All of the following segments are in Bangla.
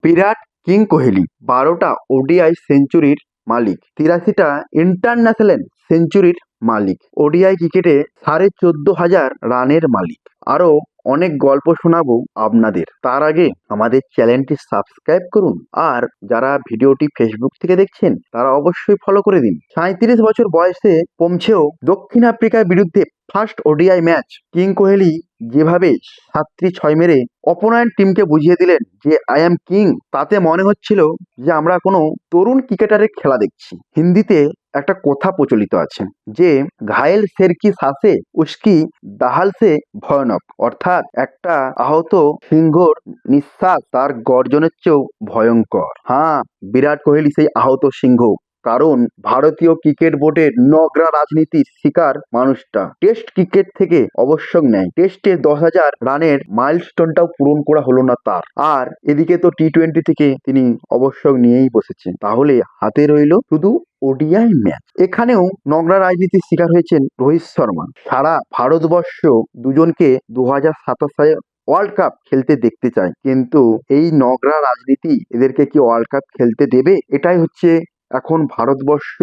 বিরাট কিং কোহলি ১২টা ওডিআই সেঞ্চুরির মালিক, ৮৩টা ইন্টারন্যাশনাল সেঞ্চুরির মালিক, ওডিআই ক্রিকেটে ১৪,৫০০ রানের মালিক। আরও অনেক গল্প শোনাবো আপনাদের। তার আগে আমাদের চ্যানেলটি সাবস্ক্রাইব করুন, আর যারা ভিডিওটি ফেসবুক থেকে দেখছেন তারা অবশ্যই ফলো করে দিন। ৩৭ বছর বয়সে পৌঁছেও দক্ষিণ আফ্রিকার বিরুদ্ধে first ODI match king Kohli যেভাবে ৭-৬ মেরে অপোনেন্ট টিমকে বুঝিয়ে দিলেন যে আই অ্যাম কিং, তাতে মনে হচ্ছিল যে আমরা কোনো তরুণ ক্রিকেটারের খেলা দেখছি। হিন্দিতে একটা কথা প্রচলিত আছে যে ঘায়েল শের কি শ্বাসে উস্কি দাহাল সে ভয়ানক, অর্থাৎ একটা আহত সিংহর নিঃশ্বাস তার গর্জনের চেয়েও ভয়ঙ্কর। হ্যাঁ, বিরাট কোহলি সেই আহত সিংহ, কারণ ভারতীয় ক্রিকেট বোর্ডের নগরা রাজনীতির শিকার মানুষটা। টেস্ট ক্রিকেট থেকে অবসর নেয়, টেস্টে ১০,০০০ রানের মাইলস্টোনটাও পূরণ করা হলো না তার। আর এদিকে তো টি-20 থেকে তিনি অবসর নিয়েই বসেছেন। তাহলে হাতে রইল শুধু ওডিআই ম্যাচ। এখানেও নগরা রাজনীতির শিকার হয়েছেন রোহিত শর্মা। সারা ভারতবর্ষ দুজনকে ২০২৭ সালে ওয়ার্ল্ড কাপ খেলতে দেখতে চায়, কিন্তু এই নগরা রাজনীতি এদেরকে কি ওয়ার্ল্ড কাপ খেলতে দেবে? এটাই হচ্ছে এখন ভারতবর্ষ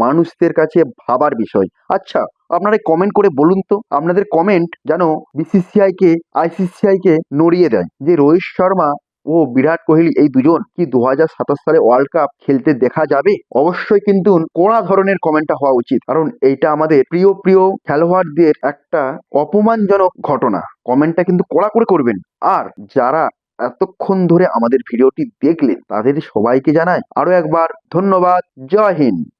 মানুষদের কাছে ভাবার বিষয়। আচ্ছা, আপনারা কমেন্ট করে বলুন তো, আপনাদের কমেন্ট যেন বিসিসিআই কে আইসিসিআই কে নড়িয়ে দেয় যে রোহিত শর্মা ও বিরাট কোহলি এই দুজন কি ২০২৭ সালে ওয়ার্ল্ড কাপ খেলতে দেখা যাবে? অবশ্যই কিন্তু কড়া ধরনের কমেন্টটা হওয়া উচিত, কারণ এইটা আমাদের প্রিয় প্রিয় খেলোয়াড়দের একটা অপমানজনক ঘটনা। কমেন্টটা কিন্তু কড়া করে করবেন। আর যারা এতক্ষণ ধরে আমাদের ভিডিওটি দেখলেন তাদের সবাইকে জানাই আরো একবার ধন্যবাদ। জয় হিন্দ।